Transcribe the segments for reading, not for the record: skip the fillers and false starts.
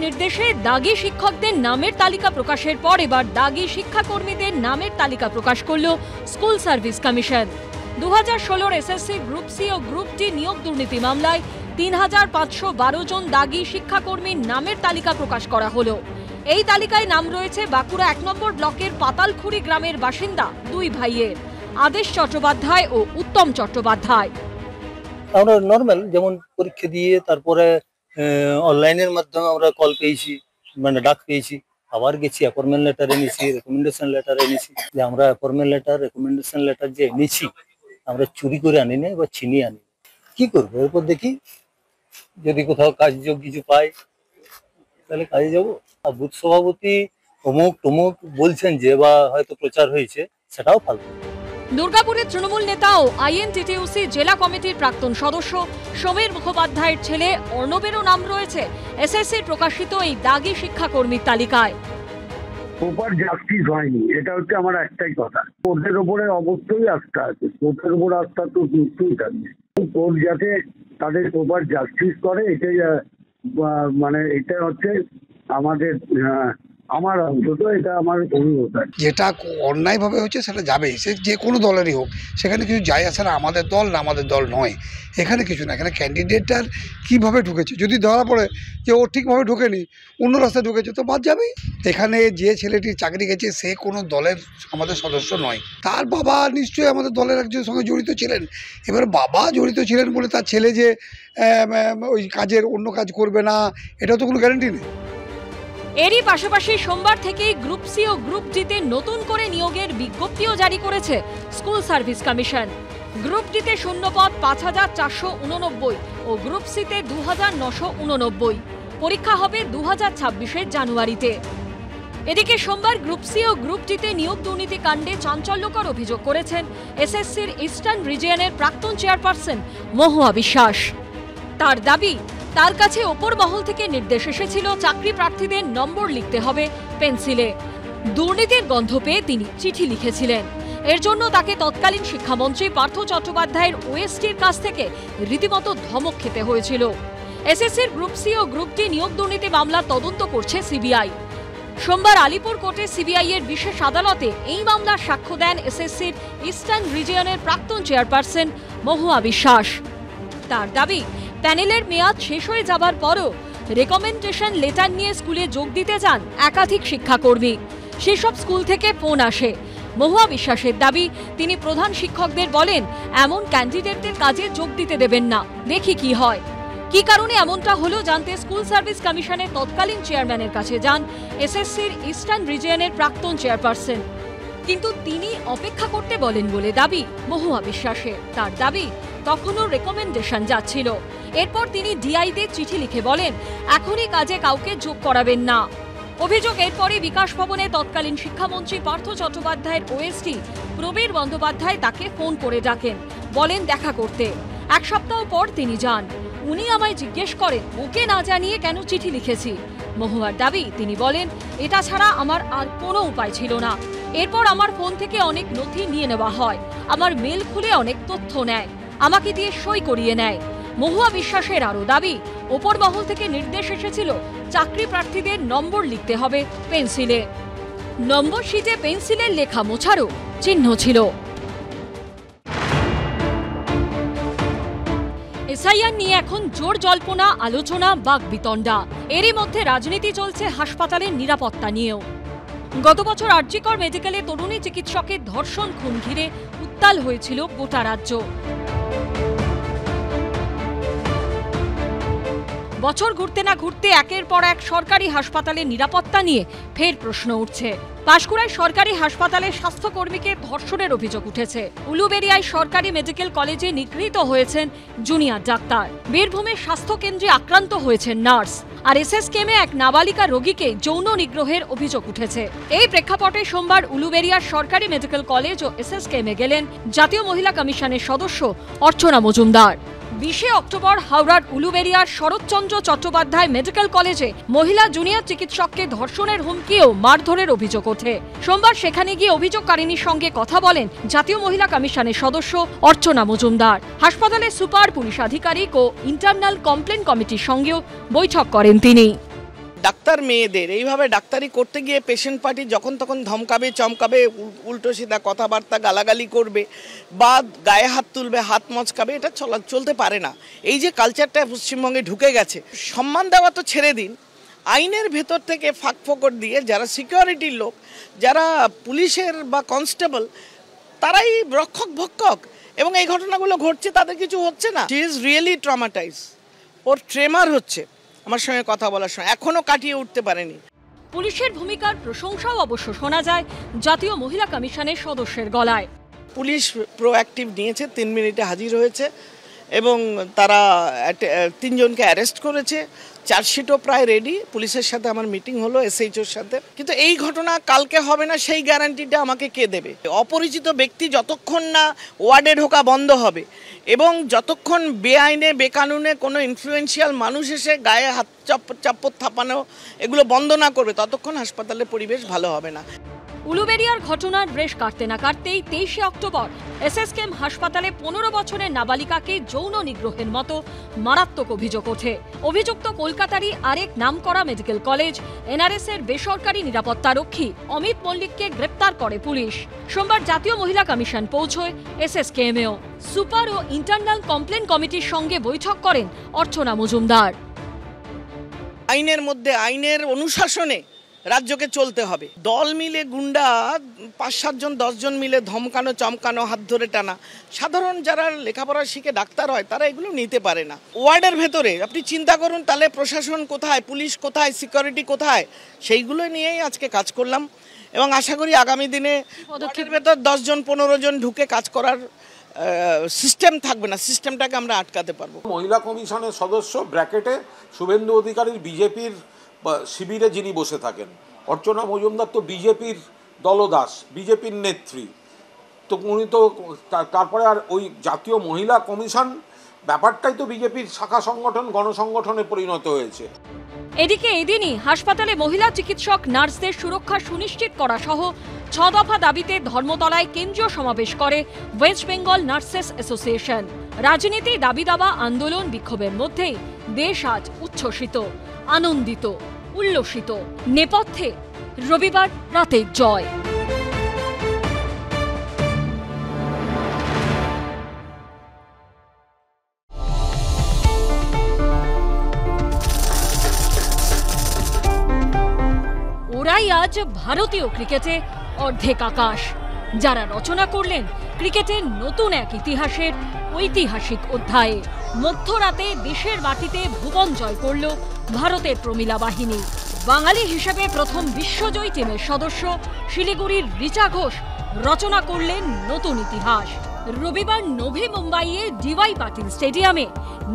নির্দেশে দাগি শিক্ষকদের নামের তালিকা প্রকাশের পর এবার দাগি শিক্ষাকর্মীদের নামের তালিকা প্রকাশ করল school service commission. 2016 SSC group C ও গ্রুপ ডি নিয়োগ দুর্নীতি মামলায় 3512 জন দাগি শিক্ষাকর্মীর নামের তালিকা প্রকাশ করা হলো। এই তালিকায় নাম রয়েছে বাঁকুড়া 1 নম্বর ব্লকের পাতালখুড়ি গ্রামের বাসিন্দা দুই ভাইয়ের, আদেশ চট্টোপাধ্যায় ও উত্তম চট্টোপাধ্যায়। আমরা নরমাল যেমন পরীক্ষা দিয়ে তারপরে অনলাইনের মাধ্যমে আমরা কল পেয়েছি, মানে ডাক পেয়েছি, আবার গেছি অ্যাপয়েন্টমেন্ট লেটার এনেছি, রেকমেন্ডেশন লেটার এনেছি। যে আমরা অ্যাপয়েন্টমেন্ট লেটার, রেকমেন্ডেশন লেটার যে এনেছি আমরা চুরি করে আনি না বা ছিনিয়ে আনি। কি করবো, এরপর দেখি যদি কোথাও কাজযোগ কিছু পাই তাহলে কাজে যাবো। আর বুথ সভাপতি অমুক তমুক বলছেন যে, বা হয়তো প্রচার হয়েছে, সেটাও ফালতু। দুর্গাপুরের তৃণমূল নেতা ও আইএনটিটিইউসি জেলা কমিটির প্রাক্তন সদস্য সমীর মুখোপাধ্যায়ের ছেলে অর্ণবেরও নাম রয়েছে এসএসসির প্রকাশিত এই দাগি শিক্ষাকর্মীর তালিকায়। প্রপার জাস্টিস হয়নি, এটা হচ্ছে আমার একটাই কথা। কোর্টের উপরে অবশ্যই আস্থা আছে, কোর্টের উপর আস্থা তো নিশ্চয়ই থাকবে। কোর্ট যাতে তাদের প্রপার জাস্টিস করে, এটাই মানে এটা হচ্ছে আমাদের, আমার অন্তত এটা আমার অনুরোধ। যেটা অন্যায়ভাবে হচ্ছে সেটা যাবেই, সে যে কোনো দলেরই হোক, সেখানে কিছু যায় আসে না আমাদের দল না আমাদের দল নয়, এখানে কিছু না। এখানে ক্যান্ডিডেটটার কীভাবে ঢুকেছে, যদি ধরা পড়ে যে ও ঠিকভাবে ঢুকেনি, অন্য রাস্তায় ঢুকেছে, তো বাদ যাবেই। এখানে যে ছেলেটির চাকরি গেছে সে কোনো দলের আমাদের সদস্য নয়, তার বাবা নিশ্চয়ই আমাদের দলের একজনের সঙ্গে জড়িত ছিলেন। এবার বাবা জড়িত ছিলেন বলে তার ছেলে যে ওই কাজের অন্য কাজ করবে না, এটা তো কোনো গ্যারান্টি নেই। এরই পাশাপাশি সোমবার থেকেই গ্রুপ সি ও গ্রুপ ডিতে নতুন করে নিয়োগের বিজ্ঞপ্তিও জারি করেছে স্কুল সার্ভিস কমিশন। গ্রুপ ডিতে শূন্যপদ 5489 ও গ্রুপ সিতে 2989। পরীক্ষা হবে 2026 জানুয়ারিতে। এদিকে সোমবার গ্রুপ সি ও গ্রুপ ডিতে নিয়োগ দুর্নীতি কাণ্ডে চাঞ্চল্যকর অভিযোগ করেছেন এসএসসির ইস্টার্ন রিজিয়নের প্রাক্তন চেয়ারপারসন মহুয়া বিশ্বাস। তার দাবি, তার কাছে ওপর মহল থেকে নির্দেশ এসেছিল চাকরি প্রার্থীদের নম্বর লিখতে হবে পেন্সিলে। দুর্নীতির গন্ধ পেয়ে তিনি চিঠি লিখেছিলেন। এর জন্য তাকে তৎকালীন শিক্ষামন্ত্রী পার্থ চট্টোপাধ্যায়ের ওএসটির কাছ থেকে রীতিমতো ধমক খেতে হয়েছিল। এসএসসির গ্রুপ সি ও গ্রুপ ডি নিয়োগ দুর্নীতি মামলা তদন্ত করছে সিবিআই। সোমবার আলিপুর কোর্টে সিবিআই এর বিশেষ আদালতে এই মামলার সাক্ষ্য দেন এসএসসির ইস্টার্ন রিজিয়নের প্রাক্তন চেয়ারপারসন মহুয়া বিশ্বাস। তার দাবি, প্যানেলের মেয়াদ শেষ হয়ে যাবার পরও রেকমেন্ডেশন লেটার নিয়ে স্কুলে যোগ দিতে যান একাধিক শিক্ষাকর্মী। সেসব স্কুল থেকে ফোন আসে। মহুয়া বিশ্বাসের দাবি, তিনি প্রধান শিক্ষকদের বলেন এমন ক্যান্ডিডেটদের কাজে যোগ দিতে দেবেন না, দেখি কি হয়। কি কারণে এমনটা হলো জানতে স্কুল সার্ভিস কমিশনের তৎকালীন চেয়ারম্যানের কাছে যান এসএসসির ইস্টার্ন রিজিয়নের প্রাক্তন চেয়ারপারসন। কিন্তু তিনি অপেক্ষা করতে বলেন বলে দাবি মহুয়া বিশ্বাসের। তার দাবি, তখনও রেকমেন্ডেশন যাচ্ছিল। এরপর তিনি ডিআইদের চিঠি লিখে বলেন এখনই কাজে কাউকে যোগ করাবেন না। অভিযোগ, এরপরে বিকাশ ভবনে তৎকালীন শিক্ষামন্ত্রী পার্থ চট্টোপাধ্যায়ের ওএসটি প্রবীর বন্দ্যোপাধ্যায় তাকে ফোন করে ডাকেন, বলেন দেখা করতে। এক সপ্তাহ পর তিনি যান। উনি আমায় জিজ্ঞেস করেন ওকে না জানিয়ে কেন চিঠি লিখেছি। মহুয়ার দাবি, তিনি বলেন এটা ছাড়া আমার আর কোনো উপায় ছিল না। এরপর আমার ফোন থেকে অনেক নথি নিয়ে নেওয়া হয়, আমার মেল খুলে অনেক তথ্য নেয়, আমাকে দিয়ে সই করিয়ে নেয়। মহুয়া বিশ্বাসের আরও দাবি, ওপর মহল থেকে নির্দেশ এসেছিল চাকরি প্রার্থীদের নম্বর লিখতে হবে পেন্সিলে। নম্বর শিটে পেন্সিলের লেখা মোছারও চিহ্ন ছিল। এসআইআর নিয়ে এখন জোর জল্পনা, আলোচনা, বাকবিতণ্ডা। এরই মধ্যে রাজনীতি চলছে হাসপাতালের নিরাপত্তা নিয়েও। গত বছর আরজিকর মেডিকেলে তরুণী চিকিৎসকের ধর্ষণ খুন ঘিরে উত্তাল হয়েছিল গোটা রাজ্য। বছর ঘুরতে না ঘুরতে একের পর এক সরকারি হাসপাতালের নিরাপত্তা নিয়ে ফের প্রশ্ন উঠছে। পাঁশকুড়ায় সরকারি হাসপাতালে স্বাস্থ্যকর্মীকে ধর্ষণের অভিযোগ উঠেছে। উলুবেড়িয়ায় সরকারি মেডিকেল কলেজে নিগৃহীত হয়েছেন জুনিয়র ডাক্তার। বীরভূমের স্বাস্থ্যকেন্দ্রে আক্রান্ত হয়েছেন নার্স। আর এসএসকেএমে এক নাবালিকা রোগীকে যৌন নিগ্রহের অভিযোগ উঠেছে। এই প্রেক্ষাপটে সোমবার উলুবেড়িয়ার সরকারি মেডিকেল কলেজ ও এসএসকেএমে গেলেন জাতীয় মহিলা কমিশনের সদস্য অর্চনা মজুমদার। 20 অক্টোবর হাওড়ার উলুবেড়িয়ার শরৎচন্দ্র চট্টোপাধ্যায় মেডিকেল কলেজে মহিলা জুনিয়র চিকিৎসককে ধর্ষণের হুমকি ও মারধরের অভিযোগ ওঠে। সোমবার সেখানে গিয়ে অভিযোগকারিনীর সঙ্গে কথা বলেন জাতীয় মহিলা কমিশনের সদস্য অর্চনা মজুমদার। হাসপাতালের সুপার, পুলিশ আধিকারিক ও ইন্টারনাল কমপ্লেন কমিটির সঙ্গেও বৈঠক করেন তিনি। ডাক্তার মেয়েদের এইভাবে ডাক্তারি করতে গিয়ে পেশেন্ট পার্টি যখন তখন ধমকাবে চমকাবে, উল্টো সিধা কথাবার্তা গালাগালি করবে বা গায়ে হাত তুলবে, হাত মচকাবে, এটা চলতে পারে না। এই যে কালচারটা পশ্চিমবঙ্গে ঢুকে গেছে, সম্মান দেওয়া তো ছেড়ে দিন, আইনের ভেতর থেকে ফাঁকফোকর দিয়ে যারা সিকিউরিটির লোক, যারা পুলিশের বা কনস্টেবল, তারাই রক্ষক ভক্ষক, এবং এই ঘটনাগুলো ঘটছে, তাদের কিছু হচ্ছে না। শি ইজ রিয়েলি ট্রমাটাইজ, ওর ট্রেমার হচ্ছে আমার সঙ্গে কথা বলার সময়, এখনো কাটিয়ে উঠতে পারেনি। পুলিশের ভূমিকার প্রশংসাও অবশ্য শোনা যায় জাতীয় মহিলা কমিশনের সদস্যের গলায়। পুলিশ প্রোঅ্যাক্টিভ নিয়েছে, 3 মিনিটে হাজির হয়েছে এবং তারা 3 জনকে অ্যারেস্ট করেছে। চার্জশিটও প্রায় রেডি। পুলিশের সাথে আমার মিটিং হলো, এসএইচওর সাথে। কিন্তু এই ঘটনা কালকে হবে না সেই গ্যারান্টিটা আমাকে কে দেবে? অপরিচিত ব্যক্তি যতক্ষণ না ওয়ার্ডে ঢোকা বন্ধ হবে এবং যতক্ষণ বেআইনে বেকানুনে কোনো ইনফ্লুয়েন্সিয়াল মানুষ এসে গায়ে হাত চাপ্পর থাপানো এগুলো বন্ধ না করবে, ততক্ষণ হাসপাতালের পরিবেশ ভালো হবে না। উলুবেড়িয়ার ঘটনার রেশ কাটতে না কাটতেই 23শে অক্টোবর এসএসকেএম হাসপাতালে 15 বছরের নাবালিকাকে যৌন নিগ্রহের মতো মারাত্মক অভিযোগ ওঠে। অভিযুক্ত কলকাতারই আরেক নামকরা মেডিকেল কলেজ এনআরএস এর বেসরকারি নিরাপত্তারক্ষী অমিত মল্লিককে গ্রেপ্তার করে পুলিশ। সোমবার জাতীয় মহিলা কমিশন পৌঁছয় এসএসকেএমেও। সুপার ও ইন্টারনাল কমপ্লেন কমিটির সঙ্গে বৈঠক করেন অর্চনা মজুমদার। আইনের মধ্যে, আইনের অনুশাসনে রাজ্যকে চলতে হবে। দল মিলে গুন্ডা 5-7 জন 10 জন মিলে ধমকানো চমকানো, হাত ধরে টানা, সাধারণ যারা লেখাপড়া শিখে ডাক্তার হয় তারা এগুলো নিতে পারে না। ওয়ার্ডের ভেতরে আপনি চিন্তা করুন তাহলে প্রশাসন কোথায়, পুলিশ কোথায়, সিকিউরিটি কোথায়, সেইগুলো নিয়েই আজকে কাজ করলাম এবং আশা করি আগামী দিনে ওয়ার্ডের ভেতর 10 জন 15 জন ঢুকে কাজ করার সিস্টেম থাকবে না, সিস্টেমটাকে আমরা আটকাতে পারবো। মহিলা কমিশনের সদস্য ব্র্যাকেটে শুভেন্দু অধিকারীর বিজেপির শিবিরে যিনি বসে থাকেন, অর্চনা মজুমদার তো বিজেপির দলদাস, বিজেপির নেত্রী, তো উনি তো তারপরে আর ওই জাতীয় মহিলা কমিশন ব্যাপারটাই তো বিজেপির শাখা সংগঠন, গণসংগঠনে পরিণত হয়েছে। এদিকে এদিনই হাসপাতালে মহিলা চিকিৎসক নার্সদের সুরক্ষা সুনিশ্চিত করা সহ 6 দফা দাবিতে ধর্মতলায় কেন্দ্রীয় সমাবেশ করে ওয়েস্ট বেঙ্গল নার্সেস অ্যাসোসিয়েশন। রাজনীতি, দাবি দাবা, আন্দোলন, বিক্ষোভের মধ্যেই দেশ আজ উচ্ছ্বসিত, আনন্দিত, উল্লসিত। নেপথ্যে রবিবার রাতের জয়। ওরাই আজ ভারতীয় ক্রিকেটে অর্ধেক আকাশ, যারা রচনা করলেন ক্রিকেটের নতুন এক ইতিহাসের ঐতিহাসিক অধ্যায়ে। মধ্যরাতে দেশের মাটিতে ভুবন জয় করল ভারতের প্রমিলা বাহিনী। বাঙালি হিসেবে প্রথম বিশ্বজয়ী টিমের সদস্য শিলিগুড়ির রিচা ঘোষ রচনা করলেন নতুন ইতিহাস। রবিবার নভি মুম্বাইয়ে ডিওয়াই পাটিল স্টেডিয়ামে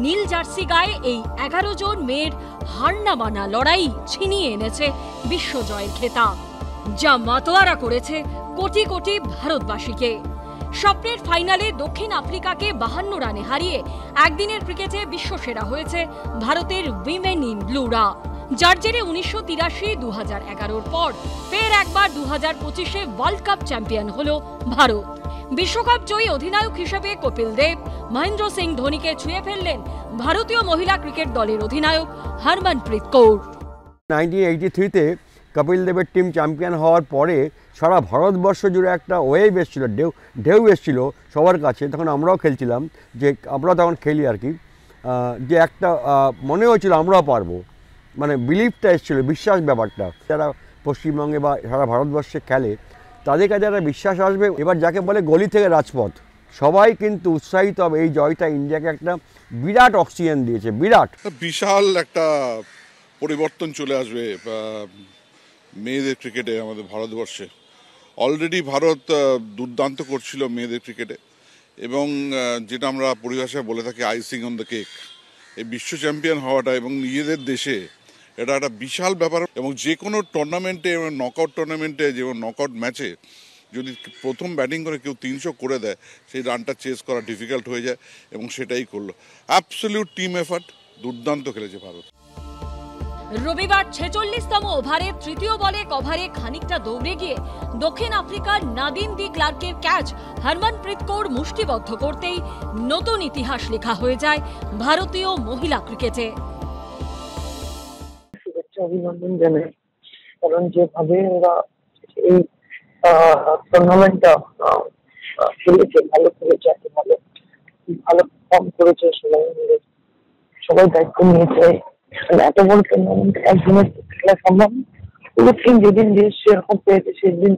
নীল জার্সি গায়ে এই 11 জন মেয়ের হারনামানা লড়াই ছিনিয়ে এনেছে বিশ্বজয়ের খেতাব, যা মাতোয়ারা করেছে কোটি কোটি ভারতবাসীকে। স্বপ্নের ফাইনালে দক্ষিণ আফ্রিকাকে 52 রানে হারিয়ে একদিনের ক্রিকেটে বিশ্বসেরা হয়েছে ভারতের উইমেন ইন ব্লুরা, যার জেরে 1983, 2011-র পর ফের একবার 2025-এ ওয়ার্ল্ড কাপ চ্যাম্পিয়ন হল ভারত। বিশ্বকাপ জয়ী অধিনায়ক হিসেবে কপিল দেব, মহেন্দ্র সিং ধোনিকে ছুঁয়ে ফেললেন ভারতীয় মহিলা ক্রিকেট দলের অধিনায়ক হরমনপ্রীত কৌর। 1983-তে কপিল দেবের টিম চ্যাম্পিয়ন হওয়ার পরে সারা ভারতবর্ষ জুড়ে একটা ওয়েভ এসেছিলো, ঢেউ এসেছিল সবার কাছে। তখন আমরাও খেলছিলাম, যে আমরা তখন খেলি আর কি, যে একটা মনে হচ্ছিল আমরাও পারবো, মানে বিলিফটা এসেছিলো, বিশ্বাস ব্যাপারটা। যারা পশ্চিমবঙ্গে বা সারা ভারতবর্ষে খেলে তাদের কাছে একটা বিশ্বাস আসবে। এবার যাকে বলে গলি থেকে রাজপথ, সবাই কিন্তু উৎসাহিত হবে। এই জয়টা ইন্ডিয়াকে একটা বিরাট অক্সিজেন দিয়েছে, বিশাল একটা পরিবর্তন চলে আসবে মেয়েদের ক্রিকেটে আমাদের ভারতবর্ষে। অলরেডি ভারত দুর্দান্ত করছিল মেয়েদের ক্রিকেটে, এবং যেটা আমরা পরিভাষায় বলে থাকি আইসিং অন দ্য কেক, এই বিশ্ব চ্যাম্পিয়ন হওয়াটা এবং নিজেদের দেশে এটা একটা বিশাল ব্যাপার। এবং যে কোনো টুর্নামেন্টে, নকআউট টুর্নামেন্টে, যেমন নকআউট ম্যাচে যদি প্রথম ব্যাটিং করে কেউ 300 করে দেয়, সেই রানটা চেস করা ডিফিকাল্ট হয়ে যায়, এবং সেটাই করলো। অ্যাবসলিউট টিম এফার্ট, দুর্দান্ত খেলেছে ভারত। রবিবার 46তম ওভারে তৃতীয় বলে কভারে খানিকটা দৌড়ে গিয়ে দক্ষিণ আফ্রিকার নাদিন দি ক্লার্কের ক্যাচ হরমনপ্রীত কৌর মুষ্টিবদ্ধ করতেই নতুন ইতিহাস লেখা হয়ে যায় ভারতীয় মহিলা ক্রিকেটে। শুভেচ্ছা অভিনন্দন জানাই, কারণ যেভাবে ওরা এই টুর্নামেন্টটা খেলেছে, ভালো খেলেছে, এত ভালো ভালো পারফর্ম করেছে, সবাই দায়িত্ব নিয়েছে। এত বড় টুর্নামেন্ট একদিনের খেলা সম্ভব, পুরো টিম যেদিন যে সেরকম পেয়েছে সেদিন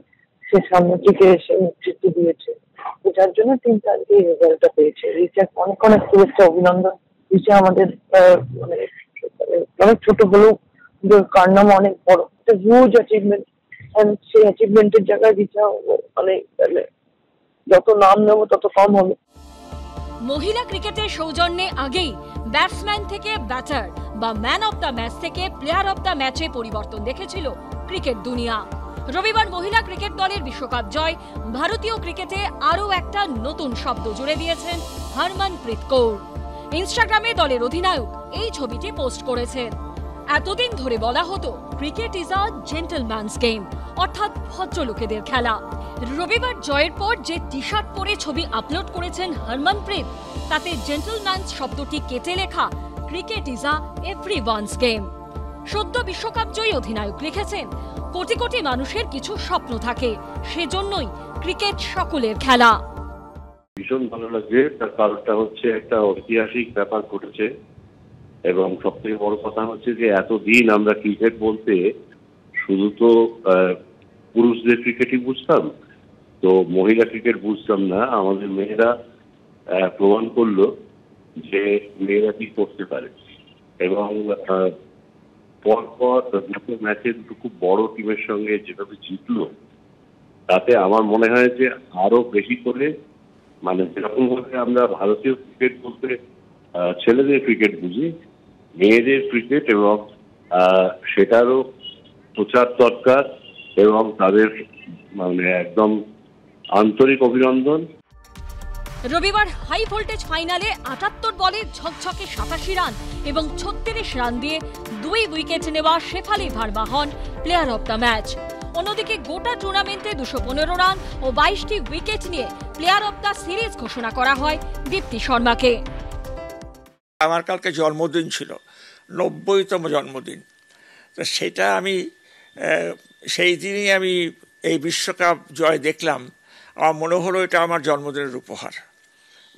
সে সামনে থেকে এসে নেতৃত্ব দিয়েছে, যার জন্য টিমটা আজকে এই রেজাল্টটা পেয়েছে। রিচার অনেক অনেক শুভেচ্ছা, অভিনন্দন। রিচা আমাদের মানে অনেক ছোট হলেও কার নাম অনেক বড়, হিউজ অ্যাচিভমেন্ট। সেই অ্যাচিভমেন্টের জায়গায় রিচা মানে যত নাম নেবো তত কম হবে। মহিলা ক্রিকেটের সৌজন্যে আগেই ব্যাটসম্যান থেকে ব্যাটার বা ম্যান অব দ্য ম্যাচ থেকে প্লেয়ার অব দ্য ম্যাচে পরিবর্তন দেখেছিল ক্রিকেট দুনিয়া। রবিবার মহিলা ক্রিকেট দলের বিশ্বকাপ জয় ভারতীয় ক্রিকেটে আরও একটা নতুন শব্দ জুড়ে দিয়েছেন হরমনপ্রীত কৌর। ইনস্টাগ্রামে দলের অধিনায়ক এই ছবিটি পোস্ট করেছেন। এতদিন ধরে বলা হতো cricket is a gentleman's game, অর্থাৎ ভদ্রলোকেদের খেলা। রবিবার জয়ের পর যে টি শার্ট পরে ছবি আপলোড করেছেন হরমনপ্রীত, তাতে জেন্টলম্যানস শব্দটি কেটে লেখা cricket is a everyone's game. সদ্য বিশ্বকাপ জয়ী অধিনায়ক লিখেছেন, কোটি কোটি মানুষের কিছু স্বপ্ন থাকে, সেজন্যই ক্রিকেট সকলের খেলা। ভীষণ ভালো লাগছে, তার কারণটা হচ্ছে একটা ঐতিহাসিক ব্যাপার ঘটেছে এবং সবথেকে বড় কথা হচ্ছে যে এতদিন আমরা ক্রিকেট বলতে শুধু তো পুরুষদের ক্রিকেটই বুঝতাম, তো মহিলা ক্রিকেট বুঝতাম না। আমাদের মেয়েরা প্রমাণ করলো যে মেয়েরা কি করতে পারে এবং পরপর দুটো ম্যাচে দুটো খুব বড় টিমের সঙ্গে যেভাবে জিতলো, তাতে আমার মনে হয় যে আরো বেশি করে মানে যেরকম ভাবে আমরা ভারতীয় ক্রিকেট বলতে ছেলেদের ক্রিকেট বুঝি, মেয়েদের ক্রিকেট এবং সেটারও প্রচার দরকার এবং তাদের মানে একদম আন্তরিক অভিনন্দন। রবিবার হাই ভোল্টেজ ফাইনালে ৭৮ বলে ঝকঝকে ৮৭ রান এবং ৩৬ রান দিয়ে ২ উইকেট নেওয়া শেফালি ভার্মা হন প্লেয়ার অব দ্য ম্যাচ। অন্যদিকে গোটা টুর্নামেন্টে ২১৫ রান ও ২২টি উইকেট নিয়ে প্লেয়ার অব দ্য সিরিজ ঘোষণা করা হয় দীপ্তি শর্মাকে। আমার কালকে জন্মদিন ছিল, ৯০তম জন্মদিন, তো সেটা আমি সেই দিনই আমি এই বিশ্বকাপ জয় দেখলাম। আমার মনে হলো এটা আমার জন্মদিনের উপহার।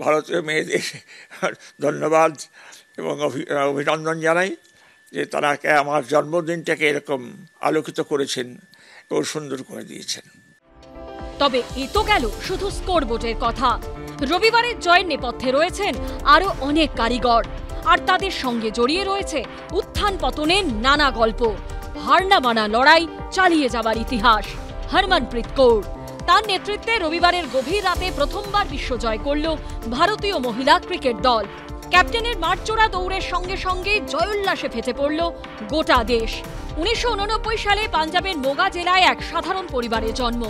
ভারতীয় মেয়েদের ধন্যবাদ এবং অভিনন্দন জানাই যে তারা আমার জন্মদিনটাকে এরকম আলোকিত করেছেন এবং সুন্দর করে দিয়েছেন। তবে এ তো গেল শুধু স্কোরবোর্ডের কথা। রবিবারের জয়ের নেপথ্যে রয়েছেন আরো অনেক কারিগর, আর তাদের সঙ্গে জড়িয়ে রয়েছে উত্থান পতনের নানা গল্প, হার না মানা লড়াই চালিয়ে যাবার ইতিহাস। হরমনপ্রীত কৌর তার নেতৃত্বে রবিবারের গভীর রাতে প্রথমবার বিশ্বজয় করল ভারতীয় মহিলা ক্রিকেট দল। ক্যাপ্টেনের মাঠজোড়া দৌড়ের সঙ্গে সঙ্গে জয়োল্লাসে ফেটে পড়ল গোটা দেশ। ১৯৮৯ সালে পাঞ্জাবের মোগা জেলায় এক সাধারণ পরিবারে জন্ম।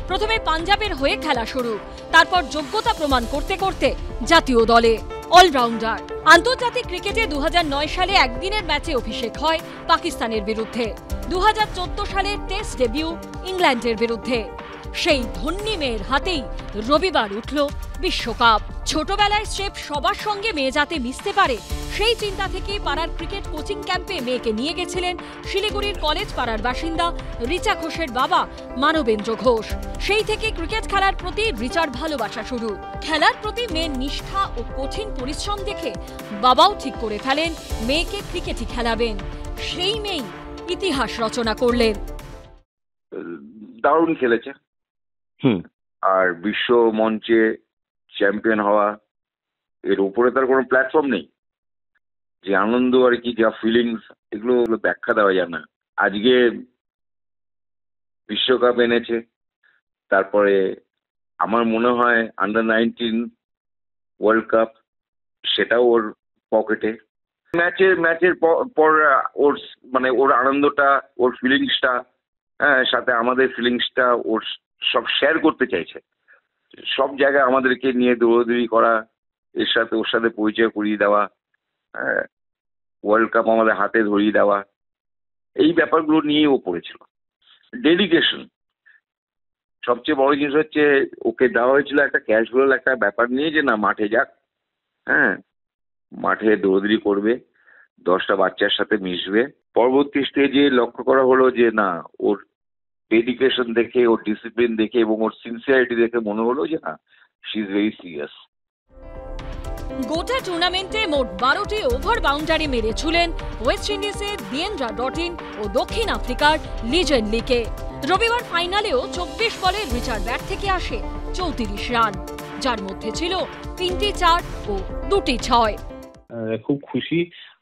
প্রথমে পাঞ্জাবের হয়ে খেলা শুরু, তারপর যোগ্যতা প্রমাণ করতে করতে জাতীয় দলে অলরাউন্ডার। আন্তর্জাতিক ক্রিকেটে ২০০৯ সালে একদিনের ম্যাচে অভিষেক হয় পাকিস্তানের বিরুদ্ধে, ২০১৪ সালে টেস্ট ডেবিউ ইংল্যান্ডের বিরুদ্ধে। সেই ধন্যী মেয়ের হাতেই রবিবার উঠল বিশ্বকাপ। ছোটবেলায় স্রেফ সবার সঙ্গে মেয়ে যাতে মিশতে পারে সেই চিন্তা থেকে পাড়ার ক্রিকেট কোচিং ক্যাম্পে মেয়েকে নিয়ে গেছিলেন শিলিগুড়ির কলেজ পাড়ার বাসিন্দা রিচা ঘোষের বাবা মানবেন্দ্র ঘোষ। সেই থেকে ক্রিকেট খেলার প্রতি রিচার ভালোবাসা শুরু। খেলার প্রতি মেয়ের নিষ্ঠা ও কঠিন পরিশ্রম দেখে বাবাও ঠিক করে ফেলেন মেয়েকে ক্রিকেটই খেলাবেন। সেই মেয়েই ইতিহাস রচনা করলেন। দারুণ খেলেছে, আর বিশ্ব মঞ্চে চ্যাম্পিয়ন হওয়া, এর উপরে তার কোনো প্ল্যাটফর্ম নেই। যে আনন্দ আর কি, যা ফিলিংস, এগুলো ব্যাখ্যা দেওয়া যায় না। আজকে বিশ্বকাপ এনেছে, তারপরে আমার মনে হয় আন্ডার-19 ওয়ার্ল্ড কাপ, সেটাও ওর পকেটে। ম্যাচের পর ওর মানে ওর আনন্দটা, ওর ফিলিংসটা, হ্যাঁ, সাথে আমাদের ফিলিংসটা ওর সব শেয়ার করতে চাইছে। সব জায়গায় আমাদেরকে নিয়ে দৌড়াদৌড়ি করা, এর সাথে ওর সাথে পরিচয় করিয়ে দেওয়া, ওয়ার্ল্ড কাপ আমাদের হাতে ধরিয়ে দেওয়া, এই ব্যাপারগুলো নিয়েই ও পড়েছিল। ডেডিকেশন সবচেয়ে বড় জিনিস হচ্ছে, ওকে দেওয়া হয়েছিল একটা ক্যাজুয়াল একটা ব্যাপার নিয়ে, যে না মাঠে যাক, হ্যাঁ, মাঠে দৌড়াদৌড়ি করবে, 10টা বাচ্চার সাথে মিশবে, পরবর্তী স্টেজে লক্ষ্য করা হলো যে না, ওর ডেডিকেশন দেখে, ওর ডিসিপ্লিন দেখে এবং ওর সিনসিয়ারিটি দেখে মনে হলো যে না, শি ইজ ভেরি সিরিয়াস। গোটা টুর্নামেন্টে মোট 12টি ওভার বাউন্ডারি মেরেছিলেন ওয়েস্ট ইন্ডিজের দিয়েন্দ্রা ডটিন ও দক্ষিণ আফ্রিকার লিজেন লিকে। রবিবার ফাইনালেও 24 বলের রিচার্ড ব্যাট থেকে আসে 34 রান, যার মধ্যে ছিল 3টি 4 ও 2টি 6। খুব খুশি,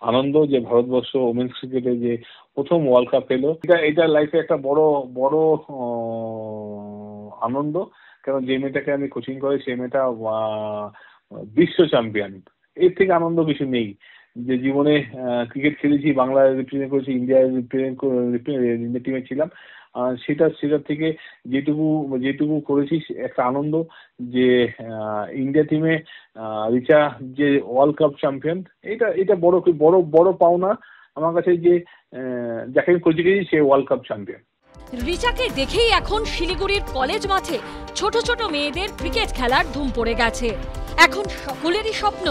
আনন্দ যে ভারতবর্ষ ওমেন্স ক্রিকেটে যে প্রথম ওয়ার্ল্ড কাপ পেল, এটা লাইফে একটা বড় আনন্দ। কারণ যে মেয়েটাকে আমি কোচিং করি সেই মেয়েটা বিশ্ব চ্যাম্পিয়ন, এর থেকে আনন্দ কিছু নেই। যে জীবনে ক্রিকেট খেলেছি, বাংলা রিপ্রেজেন্ট করেছি, ইন্ডিয়া টিমে ছিলাম, সেটা থেকে যেটুকু করেছি একটা আনন্দ। যে ইন্ডিয়া টিমে রিচা যে ওয়ার্ল্ড কাপ চ্যাম্পিয়ন, এটা বড় পাওনা আমার কাছে, যে যাকে আমি কোচিং করেছি সে ওয়ার্ল্ড কাপ চ্যাম্পিয়ন। রিচাকে দেখেই এখন শিলিগুড়ির কলেজ মাঠে ছোট ছোট মেয়েদের ক্রিকেট খেলার ধুম পড়ে গেছে। এখন সকলেরই স্বপ্ন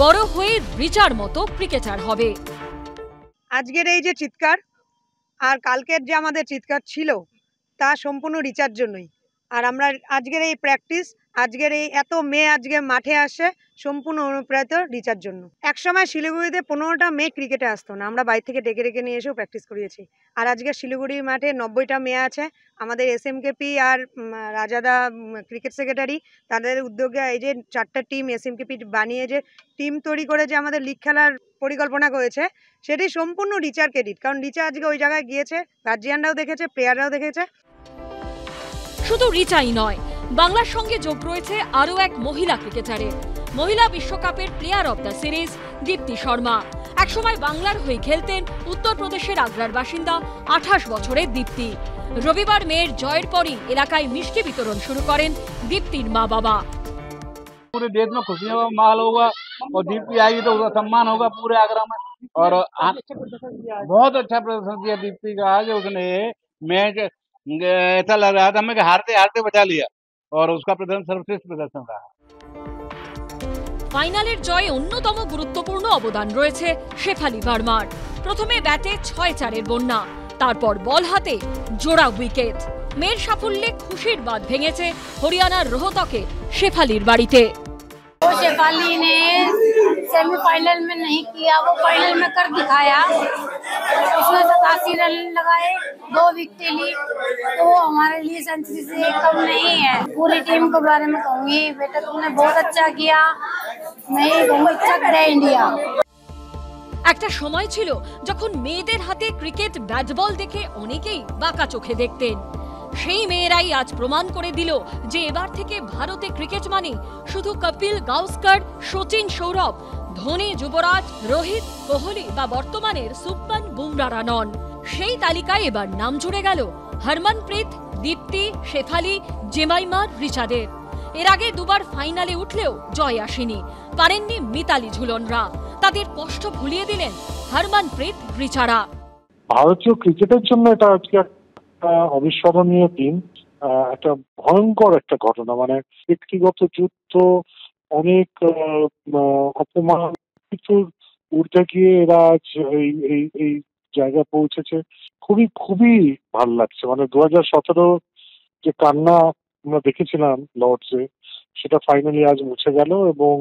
বড় হয়ে রিচার মতো ক্রিকেটার হবে। আজকের এই যে চিৎকার আর কালকের যে আমাদের চিৎকার ছিল তা সম্পূর্ণ রিচার জন্যই। আর আমরা আজকের এই প্র্যাকটিস, আজকের এই এত মেয়ে আজকে মাঠে আসে সম্পূর্ণ অনুপ্রাণিত রিচার জন্য। একসময় শিলিগুড়িতে 15টা মেয়ে ক্রিকেটে আসতো না, আমরা বাইরে থেকে ডেকে নিয়ে এসেও প্র্যাকটিস করিয়েছি। আর আজকে শিলিগুড়ির মাঠে 90টা মেয়ে আছে। আমাদের SMKP আর রাজাদা ক্রিকেট সেক্রেটারি, তাদের উদ্যোগে এই যে 4টা টিম SMKP বানিয়ে যে টিম তৈরি করে যে আমাদের লিগ খেলার পরিকল্পনা করেছে, সেটি সম্পূর্ণ রিচার ক্রেডিট। কারণ রিচা আজকে ওই জায়গায় গিয়েছে, গার্জিয়ানরাও দেখেছে, প্লেয়াররাও দেখেছে। শুধু রিচাই নয়, বাংলার সঙ্গে যোগ রয়েছে আরও এক মহিলা ক্রিকেটারের। মহিলা বিশ্বকাপের player of the series Deepti Sharma. একসময় বাংলার হয়ে খেলতেন উত্তরপ্রদেশের আগ্রার বাসিন্দা 28 বছরের দীপ্তি। রবিবার মেয়ের জয়ের পরই এলাকায় মিষ্টি বিতরণ শুরু করেন দীপ্তির মা বাবা। पूरे देश में खुशियों का माहौल होगा और दीप्ति आएगी तो उसका सम्मान होगा पूरे आगरा में। और बहुत अच्छा प्रदर्शन किया दीप्ति का। आज उसने मैच ऐसा लग रहा था हमें कि हारते हारते बचा लिया और उसका प्रदर्शन सर्वश्रेष्ठ प्रदर्शन रहा। ফাইনালের জয়ে অন্যতম গুরুত্বপূর্ণ অবদান রয়েছে শেফালি ভার্মার। প্রথমে ব্যাটে 6-4-এর বন্যা, তারপর বল হাতে জোড়া উইকেট। মেয়ের সাফল্যে খুশির বাঁধ ভেঙেছে হরিয়ানার রোহতকে শেফালির বাড়িতে। वो शेफाली ने सेमीफाइनल में नहीं किया, वो फाइनल में कर दिखाया। उसने 87 रन लगाए, 2 विकेट ली, तो वो हमारे लिए सेंचुरी से कम नहीं है। पूरी टीम के बारे में कहूँगी, बेटा तुमने बहुत अच्छा किया, मैं कहूँगी चक दे इंडिया। একটা সময় ছিল যখন মেয়েদের হাতে ক্রিকেট ব্যাট বল দেখে অনেকেই বাঁকা চোখে দেখতেন। সেই মেয়েরাই আজ প্রমাণ করে দিল যে এবার থেকে ভারতে ক্রিকেট মানে শুধু কপিল গাওস্কর, সচিন, সৌরভ, ধোনি, যুবরাজ, রোহিত, কোহলি বা বর্তমানের সুপ্মান বুমরারা নন। সেই তালিকায় এবার নাম জুড়ে গেল হরমনপ্রীত, দীপ্তি, শেফালি, জেমাইমা, রিচাদের। এর আগে দুবার ফাইনালে উঠলেও জয় আসেনি, পারেননি মিতালি ঝুলনরা। তাদের কষ্ট ভুলিয়ে দিলেন হরমনপ্রীত, রিচারা। ভারতীয় ক্রিকেটের জন্য এটা আজকে একটা অবিস্মরণীয় দিন, একটা ভয়ঙ্কর একটা ঘটনা। মানে ব্যক্তিগত যুদ্ধ, অনেক অপমান, কিছুর উর্ধে গিয়ে এরা আজ এই জায়গায় পৌঁছেছে। খুবই ভালো লাগছে। মানে 2017 যে কান্না আমরা দেখেছিলাম লর্ডসে, সেটা ফাইনালি আজ মুছে গেল এবং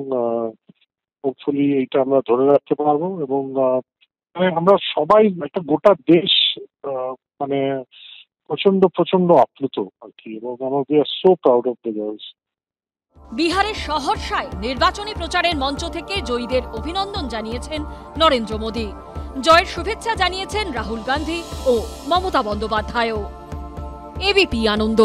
হোপফুলি এইটা আমরা ধরে রাখতে পারবো। এবং আমরা সবাই, একটা গোটা দেশ মানে প্রচন্ড আপ্লুত আর কি। এবং আমরা we are so proud of the girls. বিহারের শহরসায় নির্বাচনী প্রচারের মঞ্চ থেকে জয়ীদের অভিনন্দন জানিয়েছেন নরেন্দ্র মোদী। জয়ের শুভেচ্ছা জানিয়েছেন রাহুল গান্ধী ও মমতা বন্দ্যোপাধ্যায়ও। এবিপি আনন্দ।